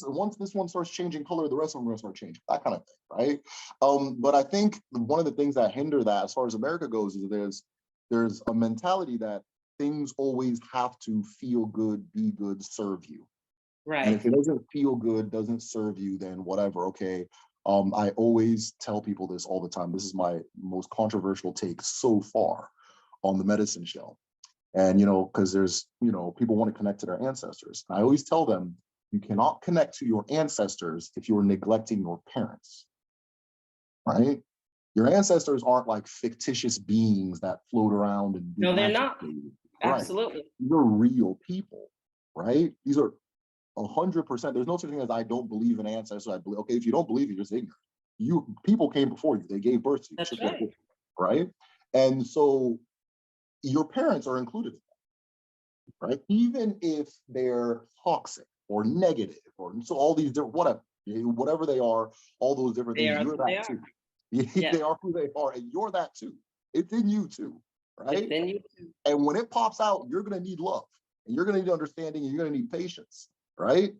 once this one starts changing color, the rest of them are going to start changing. That kind of thing, right? But I think one of the things that hinder that, as far as America goes, is there's a mentality that things always have to feel good, be good, serve you. And
Right.
if it doesn't feel good, doesn't serve you, then whatever, okay. I always tell people this all the time. This is my most controversial take so far on the medicine show. And, because there's, people want to connect to their ancestors. And I always tell them, you cannot connect to your ancestors if you're neglecting your parents, right? Your ancestors aren't like fictitious beings that float around and do
No, they're
magic.
not.
Right.
Absolutely.
These are real people, right? These are 100%. There's no such thing as I don't believe in ancestors. I believe. Okay, if you don't believe, you're just ignorant. People came before you. They gave birth to you.
That's
It's just
right.
right? And so your parents are included in that, right? Even if they're toxic or negative, or so all these different whatever they are, all those different
They
things,
are
you're
who they
that
are.
too.
Yes.
They are who they are, and you're that too. It's in you too,
It's
right?
in you too.
And when it pops out, you're gonna need love, and you're gonna need understanding, and you're gonna need patience, right?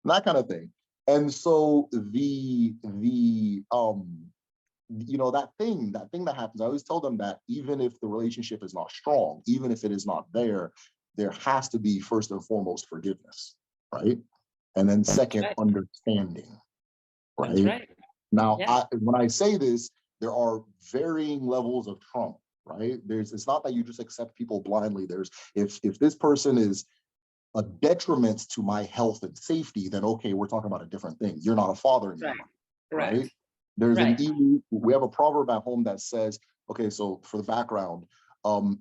That kind of thing. And so that thing that happens, I always tell them that even if the relationship is not strong, even if it is not there has to be first and foremost forgiveness, right? And then
That's
second,
right.
understanding,
That's
right?
right.
Now,
Yeah.
when I say this, there are varying levels of trauma, right? It's not that you just accept people blindly. There's if this person is a detriment to my health and safety, then okay, we're talking about a different thing. You're not a father
Right.
anymore, right?
Correct. Right.
We have a proverb at home that says, okay, so for the background,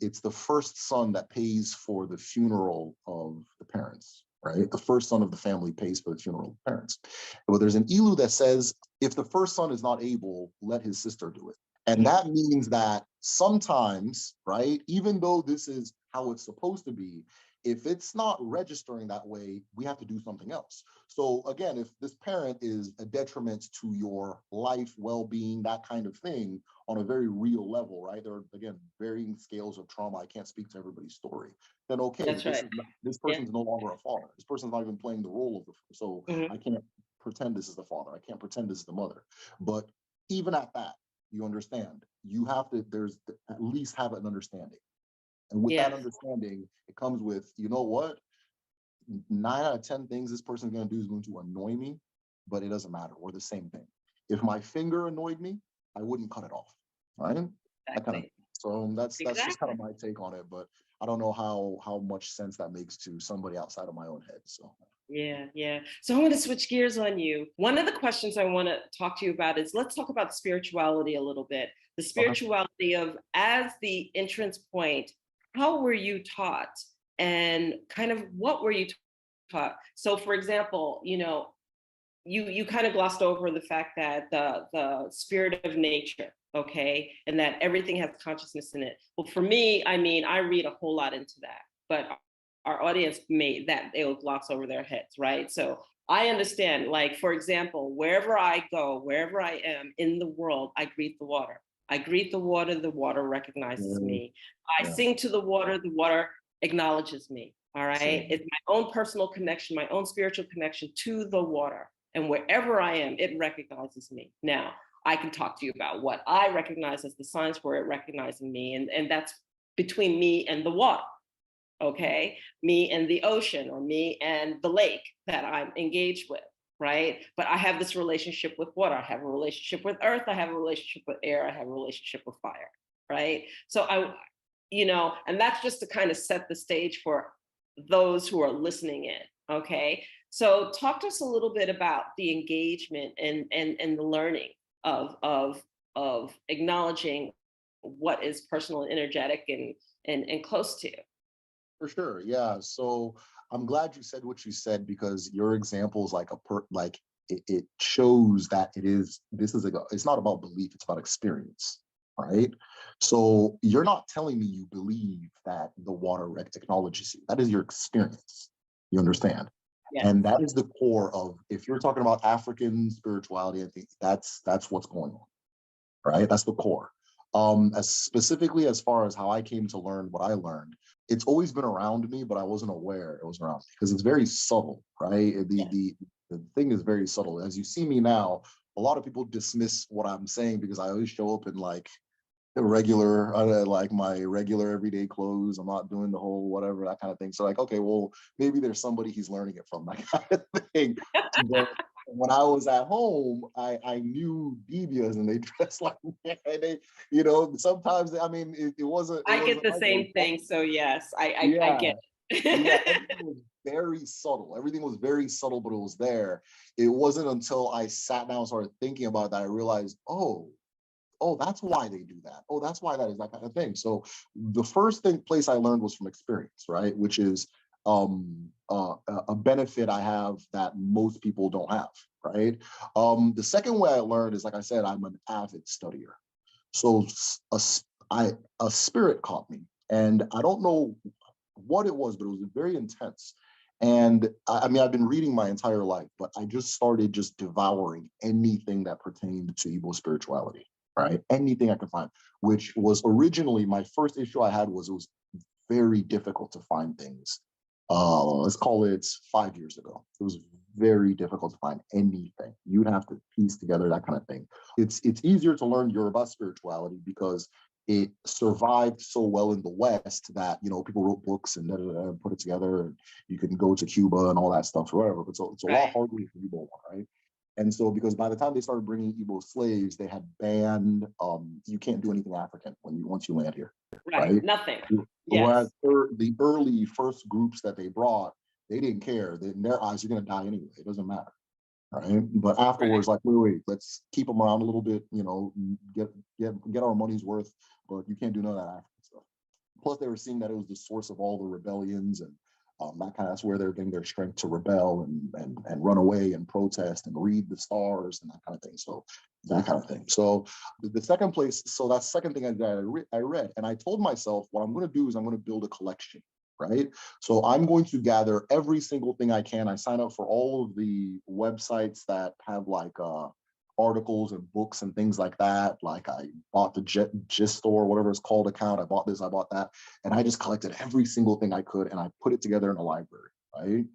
it's the first son that pays for the funeral of the parents, right? The first son of the family pays for the funeral of the parents. But there's an ilu that says, if the first son is not able, let his sister do it. And that means that sometimes, right, even though this is how it's supposed to be, if it's not registering that way, we have to do something else. So again, if this parent is a detriment to your life, well-being, that kind of thing on a very real level, right? There are, again, varying scales of trauma. I can't speak to everybody's story. Then okay,
That's right.
this
Yeah.
person's no longer a father. This person's not even playing the role of so
Mm-hmm.
I can't pretend this is the father. I can't pretend this is the mother. But even at that, you understand, you have to, there's at least have an understanding. And with that
Yes.
understanding, it comes with, you know what? 9 out of 10 things this person's going to do is going to annoy me, but it doesn't matter. We're the same thing. If my finger annoyed me, I wouldn't cut it off. Right? That kind of.
Exactly.
So that's just kind
Exactly.
of my take on it. But I don't know how much sense that makes to somebody outside of my own head. So.
Yeah, yeah. So I want to switch gears on you. One of the questions I want to talk to you about is let's talk about spirituality a little bit. The
Okay.
spirituality of as the entrance point, how were you taught and kind of what were you taught? So for example, you kind of glossed over the fact that the spirit of nature, okay, and that everything has consciousness in it. Well, for me, I mean, I read a whole lot into that, but our audience may that they'll gloss over their heads, right? So I understand, like, for example, wherever I go, wherever I am in the world, I greet the water. I greet the water recognizes
Mm,
me. I
yeah,
sing to the water acknowledges me. All right.
same.
It's my own personal connection, my own spiritual connection to the water. And wherever I am, it recognizes me. Now, I can talk to you about what I recognize as the signs for it recognizing me. And that's between me and the water, okay? Me and the ocean, or me and the lake that I'm engaged with, right? But I have this relationship with water. I have a relationship with earth. I have a relationship with air. I have a relationship with fire, right? So and that's just to kind of set the stage for those who are listening in, okay? So talk to us a little bit about the engagement and the learning of acknowledging what is personal and energetic and close to you.
For sure. Yeah. So I'm glad you said what you said, because your example is like it shows that it's not about belief, it's about experience. Right. So you're not telling me you believe that the water acknowledges you. That is your experience. You understand?
Yes.
And that is the core of, if you're talking about African spirituality, I think that's what's going on. Right? That's the core. As specifically as far as how I came to learn what I learned, it's always been around me, but I wasn't aware it was around me because it's very subtle, right?
Yes.
The thing is very subtle. As you see me now, a lot of people dismiss what I'm saying because I always show up in like like my regular everyday clothes. I'm not doing the whole whatever, that kind of thing. So like, okay, well, maybe there's somebody he's learning it from, that kind of thing. But when I was at home, I knew devias and they dressed like me. And they, sometimes, I mean, it wasn't, it
I get
wasn't
the
like it was,
same thing. So yes, I
yeah,
get
yeah,
it.
everything was very subtle. Everything was very subtle, but it was there. It wasn't until I sat down and started thinking about that I realized, oh, that's why they do that. Oh, that's why that is, that kind of thing. So the first place I learned was from experience, right? Which is a benefit I have that most people don't have, right? The second way I learned is, like I said, I'm an avid studier. So a spirit caught me, and I don't know what it was, but it was very intense. And I mean, I've been reading my entire life, but I just started just devouring anything that pertained to Igbo spirituality, right? Anything I could find, which was originally my first issue I had was it was very difficult to find things. Let's call it 5 years ago. It was very difficult to find anything. You'd have to piece together that kind of thing. It's easier to learn Yoruba spirituality because it survived so well in the West that people wrote books and put it together. And you can go to Cuba and all that stuff, or whatever. But it's a lot
Right,
harder for Igbo, right? And so, because by the time they started bringing Igbo slaves, they had banned you can't do anything African once you land here,
right.
right?
Nothing.
Whereas
Yes.
the early first groups that they brought, they didn't care. In their eyes, you're going to die anyway. It doesn't matter, right? But
Right.
afterwards, like, wait, let's keep them around a little bit. Get our money's worth, but you can't do none of that African stuff. Plus, they were seeing that it was the source of all the rebellions, and that's where they're getting their strength to rebel and run away and protest and read the stars and that kind of thing. So that kind of thing. So the second place, so that's the second thing I read, and I told myself what I'm going to do is I'm going to build a collection. Right. So I'm going to gather every single thing I can. I sign up for all of the websites that have like articles and books and things like that. Like I bought the Gist store, whatever it's called, account. I bought this, I bought that. And I just collected every single thing I could and I put it together in a library, right?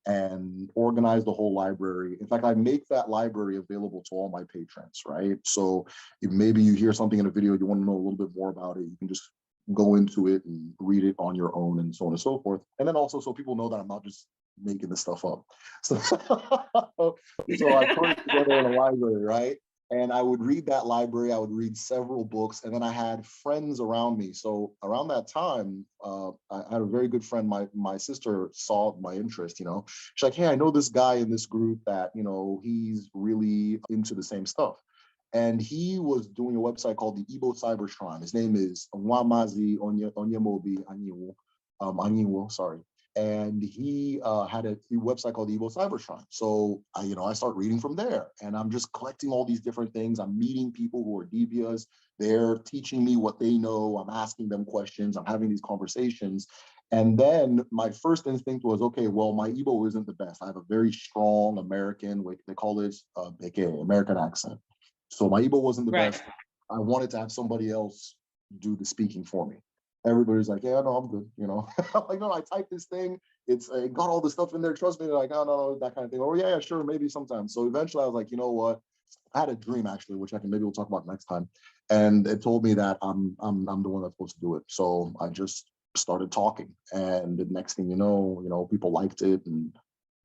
And organized the whole library. In fact, I make that library available to all my patrons, right? So if maybe you hear something in a video, you want to know a little bit more about it, you can just go into it and read it on your own and so on and so forth. And then also so people know that I'm not just making this stuff up. So, so I put it together in a library, right? And I would read that library. I would read several books, and then I had friends around me. So around that time, I had a very good friend. My sister saw my interest. She's like, "Hey, I know this guy in this group that he's really into the same stuff." And he was doing a website called the EBO Cyber Shrine. His name is Nwamazi Onyemobi Anyiwo. Anyiwo, sorry. and he had a website called EBO Cyber Shrine. So I start reading from there, and I'm just collecting all these different things. I'm meeting people who are devias. They're teaching me what they know. I'm asking them questions. I'm having these conversations. And then my first instinct was, okay, well, my EBO isn't the best. I have a very strong American, they call it American accent. So my EBO wasn't the
Right.
best. I wanted to have somebody else do the speaking for me. Everybody's like, yeah, no, I'm good. I'm like, no, I typed this thing. It got all the stuff in there. Trust me. They're like, oh, no, that kind of thing. Oh, yeah, sure, maybe sometimes. So eventually I was like, you know what? I had a dream actually, which maybe we'll talk about next time. And it told me that I'm the one that's supposed to do it. So I just started talking. And the next thing you know, people liked it and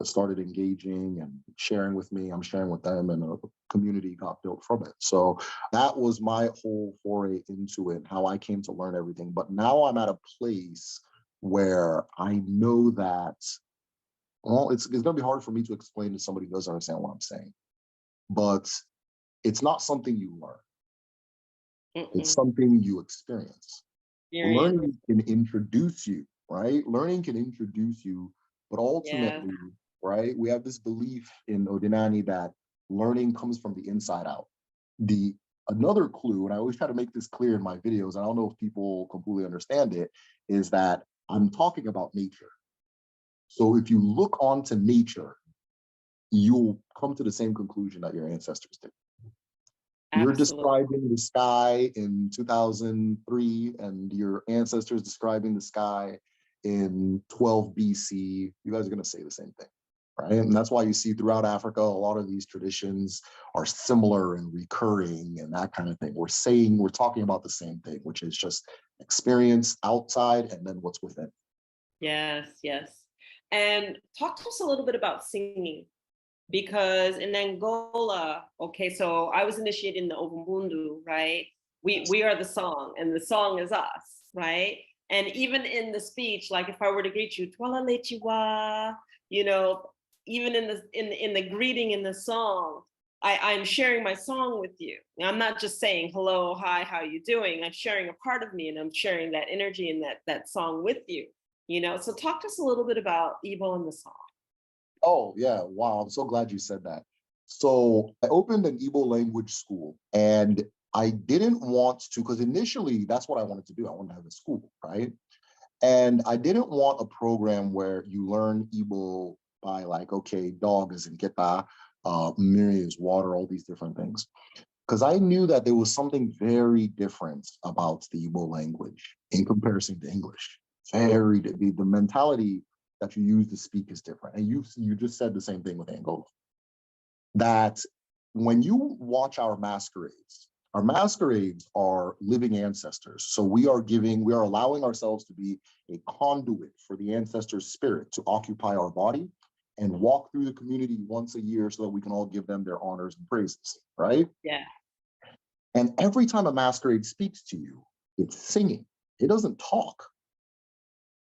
started engaging and sharing with me. I'm sharing with them, and a community got built from it. So that was my whole foray into it, how I came to learn everything. But now I'm at a place where I know that, well, it's going to be hard for me to explain to somebody who doesn't understand what I'm saying. But it's not something you learn. It's something you experience. Learning can introduce you, right? Learning can introduce you, but ultimately, right, we have this belief in Odinani that learning comes from the inside out. Another clue, and I always try to make this clear in my videos, and I don't know if people completely understand it, is that I'm talking about nature. So if you look onto nature, you'll come to the same conclusion that your ancestors did. You're describing the sky in 2003, and your ancestors describing the sky in 12 BC. You guys are going to say the same thing, right? And that's why you see throughout Africa, a lot of these traditions are similar and recurring and that kind of thing. We're talking about the same thing, which is just experience outside and then what's within.
Yes. And talk to us a little bit about singing. Because in Angola, okay, so I was initiated in the Ovumbundu, right? We are the song, and the song is us, right? And even in the speech, like if I were to greet you, Twala Lechiwa, even in the greeting in the song, I'm sharing my song with you. I'm not just saying hello, hi, how you doing? I'm sharing a part of me, and I'm sharing that energy and that song with you. So talk to us a little bit about EBO and the song.
Oh, yeah. Wow. I'm so glad you said that. So I opened an EBO language school, and I didn't want to, because initially that's what I wanted to do. I wanted to have a school, right? And I didn't want a program where you learn EBO by like, okay, dog is in keta, miri is water, all these different things. Because I knew that there was something very different about the EBO language in comparison to English. The mentality that you use to speak is different. And you just said the same thing with Angola. That when you watch our masquerades are living ancestors. So we are allowing ourselves to be a conduit for the ancestors' spirit to occupy our body and walk through the community once a year so that we can all give them their honors and praises, right?
Yeah.
And every time a masquerade speaks to you, it's singing. It doesn't talk.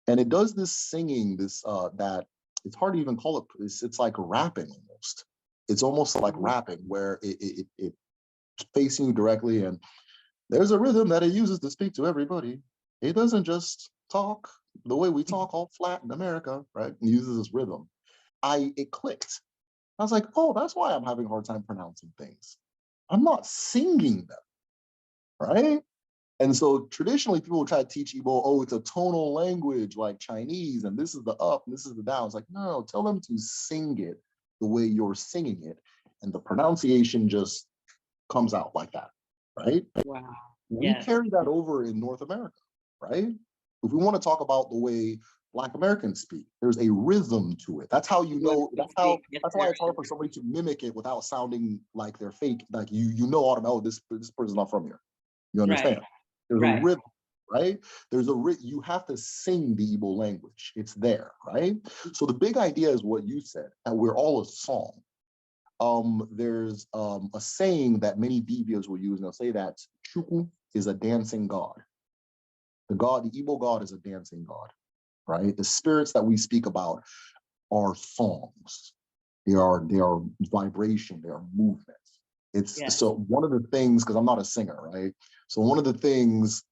And it does this singing, that it's hard to even call it, it's like rapping almost. It's almost like rapping where it's facing you directly, and there's a rhythm that it uses to speak to everybody. It doesn't just talk the way we talk all flat in America, right? It uses this rhythm. It clicked. I was like, oh, that's why I'm having a hard time pronouncing things. I'm not singing them, right? And so traditionally people will try to teach EBO, oh, it's a tonal language like Chinese, and this is the up and this is the down. It's like, no, tell them to sing it the way you're singing it. And the pronunciation just comes out like that, right?
Wow.
We carry that over in North America, right? If we want to talk about the way Black Americans speak, there's a rhythm to it. That's how you know, that's why it's hard for somebody to mimic it without sounding like they're fake. Like you know automatically, this person's not from here. You understand? Right. There's a rhythm, right? You have to sing the EBO language. It's there, right? So the big idea is what you said, that we're all a song. There's a saying that many Bibias will use, and they'll say that Chukwu is a dancing god. The EBO god is a dancing god, right? The spirits that we speak about are songs. They are vibration, they are movements. So one of the things, because I'm not a singer, right? So one of the things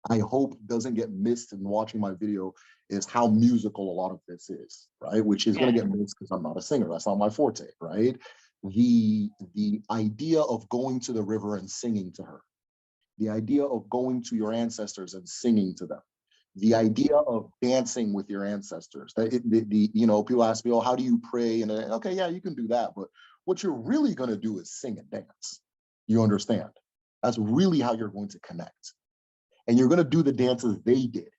I hope doesn't get missed in watching my video is how musical a lot of this is, right? Which is going to get missed because I'm not a singer. That's not my forte, right? The idea of going to the river and singing to her, the idea of going to your ancestors and singing to them, the idea of dancing with your ancestors. People ask me, oh, how do you pray? And okay, yeah, you can do that. But what you're really going to do is sing and dance. You understand? That's really how you're going to connect. And you're going to do the dances they did.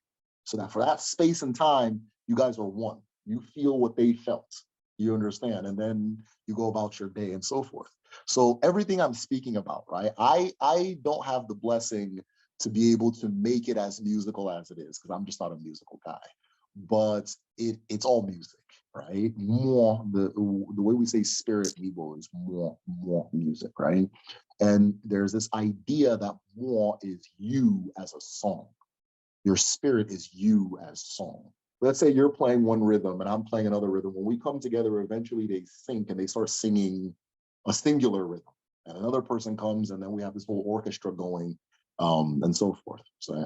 So that for that space and time, you guys are one. You feel what they felt. You understand? And then you go about your day and so forth. So everything I'm speaking about, right? I don't have the blessing to be able to make it as musical as it is, because I'm just not a musical guy. But it's all music, right? More the way we say spirit EBO is more music, right? And there's this idea that more is you as a song. Your spirit is you as song. Let's say you're playing one rhythm and I'm playing another rhythm. When we come together, eventually they sync and they start singing a singular rhythm. And another person comes and then we have this whole orchestra going, and so forth. So yeah.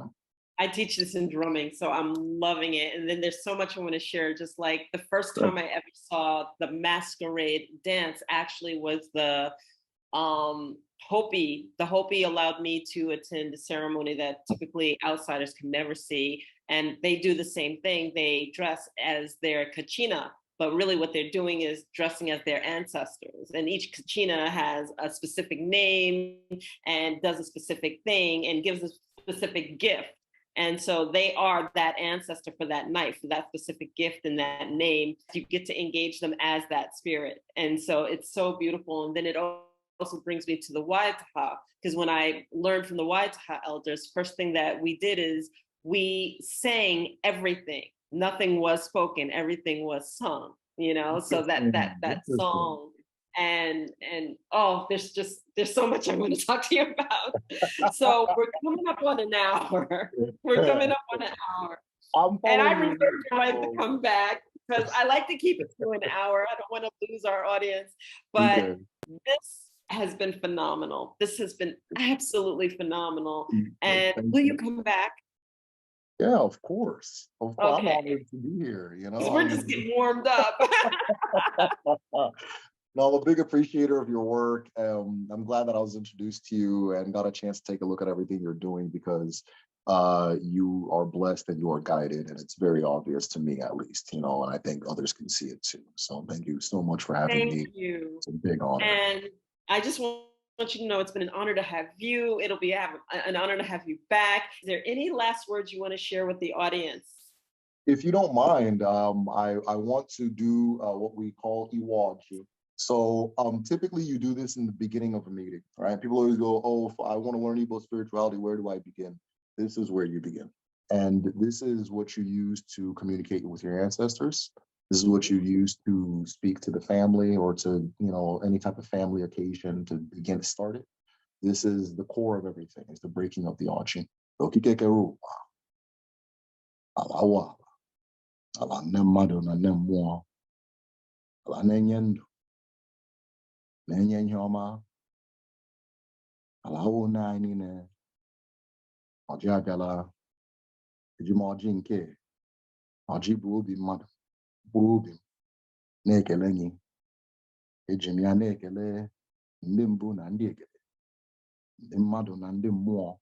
I teach this in drumming, so I'm loving it. And then there's so much I want to share. Just like the first time I ever saw the masquerade dance actually was the Hopi. The Hopi allowed me to attend a ceremony that typically outsiders can never see. And they do the same thing. They dress as their kachina, but really what they're doing is dressing as their ancestors. And each kachina has a specific name and does a specific thing and gives a specific gift. And so they are that ancestor for that night, for that specific gift and that name. You get to engage them as that spirit. And so it's so beautiful. And then it also brings me to the Waitaha, because when I learned from the Waitaha elders, first thing that we did is we sang everything. Nothing was spoken, everything was sung, so that song. And oh, there's so much I want to talk to you about. So we're coming up on an hour. We're coming up on an hour. And I reserve the right to come back because I like to keep it to an hour. I don't want to lose our audience. But this has been phenomenal. This has been absolutely phenomenal. And will you come back?
Yeah, of course. Of course.
Okay.
I'm honored to be here,
We're just getting warmed up.
No, I'm a big appreciator of your work. I'm glad that I was introduced to you and got a chance to take a look at everything you're doing, because you are blessed and you are guided, and it's very obvious to me, at least, and I think others can see it too. So thank you so much for having me.
Thank you.
It's a big honor.
And I just want you to know it's been an honor to have you. It'll be an honor to have you back. Is there any last words you want to share with the audience?
If you don't mind, I want to do what we call Iwaji. So typically you do this in the beginning of a meeting, right? People always go, oh, if I want to learn EBO spirituality, where do I begin? This is where you begin. And this is what you use to communicate with your ancestors. This is what you use to speak to the family, or to, any type of family occasion to begin to start it. This is the core of everything, is the breaking of the Achi. Ala nne mmadụ na nne mmụọ, ala na-enye ndụ, na-enye ihe ọma, ala awụ nne anyị niile. Ọjị abịala, eji m ọjị nke, ọjị bụ obi mmadụ, mkpụrụ obi m, na-ekele gị. Eji m ya na-ekele ndị mbụ na ndị ekele, ndị mmadụ na ndị mmụọ,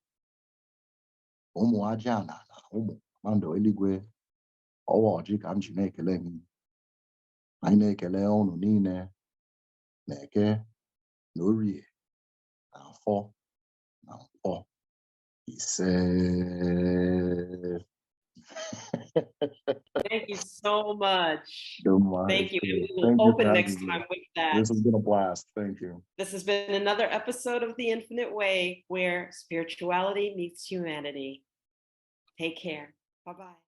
ụmụ aja na ụmụ mmadụ eluigwe. Ọwa ọjị ka m ji na-ekele gị. Anyị na-ekele unu niile na Eke, na Orie, na Afọ, na Nkwọ. Ise.
Thank you so much.
Thank
you. And we will open next time with that.
This has been a blast. Thank you.
This has been another episode of The Infinite Way, where spirituality meets humanity. Take care. Bye-bye.